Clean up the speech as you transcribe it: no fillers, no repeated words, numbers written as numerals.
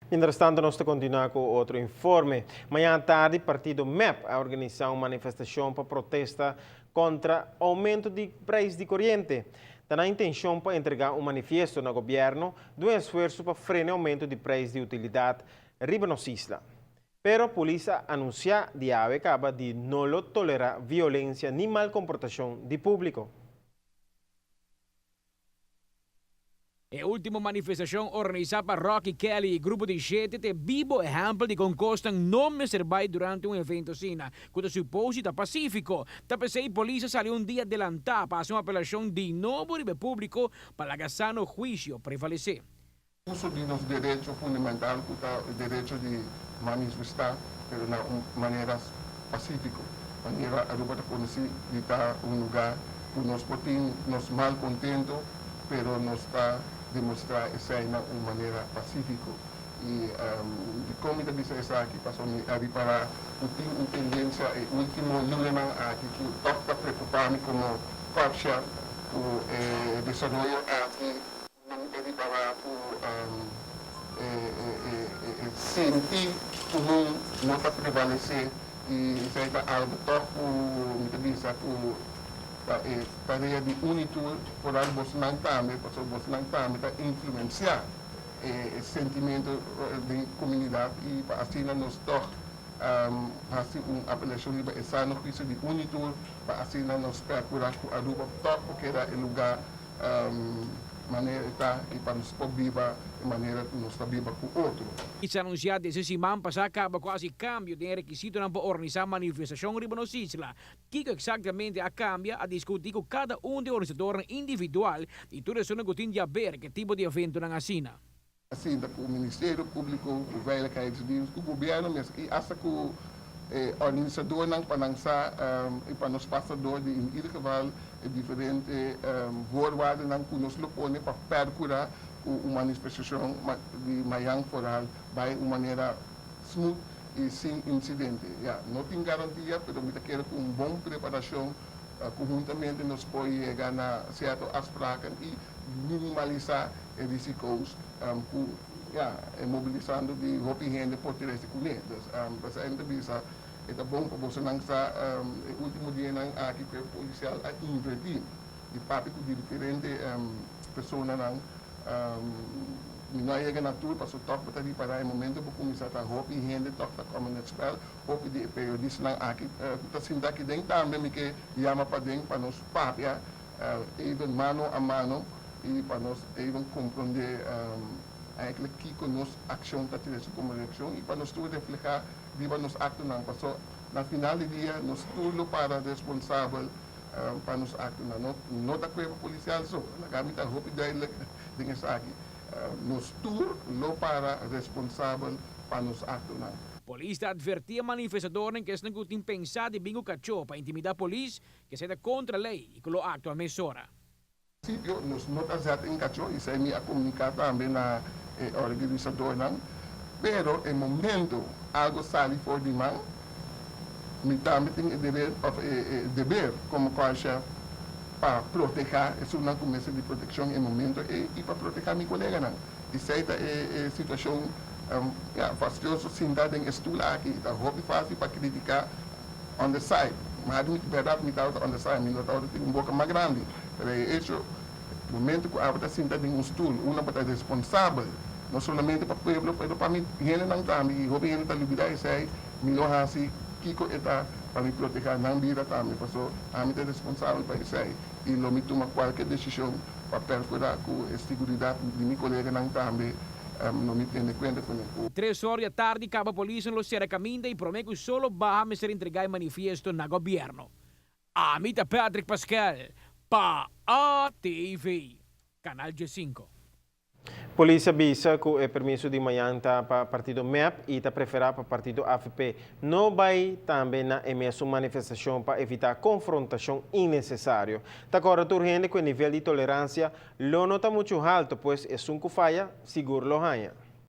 Mientras tanto, nós continuamos com outro informe. Manhã à tarde, o partido MEP a organizar uma manifestação para protesta contra o aumento de preço de corrente. Está na intenção para entregar um manifesto no governo de um esforço para frear o aumento de preço de utilidade riba nos isla. Pero a polícia anuncia de acaba de não tolerar violência nem mal comportação de público. A última manifestação organizada por Rocky Kelly e grupo de gente é vivo exemplo de como costam não me servir durante um evento assim, quando supósito pacífico. Tapos a polícia saiu um dia adelantar para uma apelação de novo nível público para agasar no juízo prevalecer. Uso de los derechos fundamentales, o direito de manifestar, pero de maneira pacífica. Maneira Aruba de conhecer de estar lugar que nós podemos mal contento, pero nos está demonstrar essa de uma maneira pacífica. E de como ele disse essa aqui, passou ali para o tem tendência o último número aqui que está preocupado como parte o desenvolvimento aqui ele para sentir comum não está prevalecer e isso aí é algo toco me diz tarefa de unitur por algo Bolsonaro também, porque o Bolsonaro também está influenciar o sentimento da comunidade e assim nós todos assim uma apelação de essa no juízo de unitur para assim nós procurar que a Aruba toque porque era o lugar maneira está e para nos viva de maneira que nós está viva com outro. Isso anunciado desde semana passada acaba quase cambio de requisito para organizar manifestação riba nos isla. Que exatamente a cambia a discutir com cada de organizador individual e tudo isso não tem de ver que tipo de evento na assina. Assim, o Ministério Público, o Veiligheidsdienst, o governo mesmo e acha que o organizador não para lançar e para nos passador de em ieder geval diferente voorwaarden não que nos lopone para percurar uma manifestação de manhã foral by uma maneira smooth e sem incidente. Não tem garantia, mas eu quero com uma boa preparação conjuntamente nós podemos chegar a certas afspraken e minimalizar os riscos mobilizando de opinião por trás de comunidades. Mas ainda bisa é bom para você não estar o último dia aqui que o policial a invertir de parte de diferentes pessoas não não é na tour para o toque para para o momento para começar a roupa e rende toque para como no spell roupa de periodista não aqui está sendo aqui dentro também que chama para dentro para nos papia even mano a mano e para nós even compreender eigenlijk que conosco ação está tendo como reação e para nós tudo refletir viva nos actos não passou na final do dia nós tudo para responsável para nos actos não da coisa policial só na gamita roupa dele dengan aqui nos tudo para responsável para nos actos não. Polícia advertia manifestadores que estão com pensar de bingo cachorro para intimidar a polícia que seja contra a lei e que lo acto a mesora. Nós não estamos em cachorro e sem a comunicar também na organizador não, pero em momento algo sai fora de mão, me também tem dever como chefe para proteger, isso não começa de proteção em momento e para proteger meu colega não. E se é situação fastidiosa, sentada em estudo aqui, está roupa fácil para criticar on the side, mas muito verdade me está on the side, me está tem boca mais grande. Isso momento que a está sentada em estudo, uma para estar responsável, não somente para o povo, mas para mim, ele não está, e o ele está liberado e sai, melhor assim, Kiko está para me proteger, não vira também, porque a mim é responsável para isso aí, e não me toma qualquer decisão para percurar com a segurança de meu colega não também, não me tem conta com ele. 3 horas da tarde, acaba a polícia no Serra Caminda e promete que só vai ser entregar manifesto na governo. Amita Patrick Pascal, para ATV, Canal G5. Polícia avisa que o permisso de manhã está para o partido MEP e está preferado para o partido AFP. Não vai também na mesma manifestação para evitar confrontação innecessária. Está correto, que o nível de tolerância não está muito alto, pois é um que falha, seguro lo haya.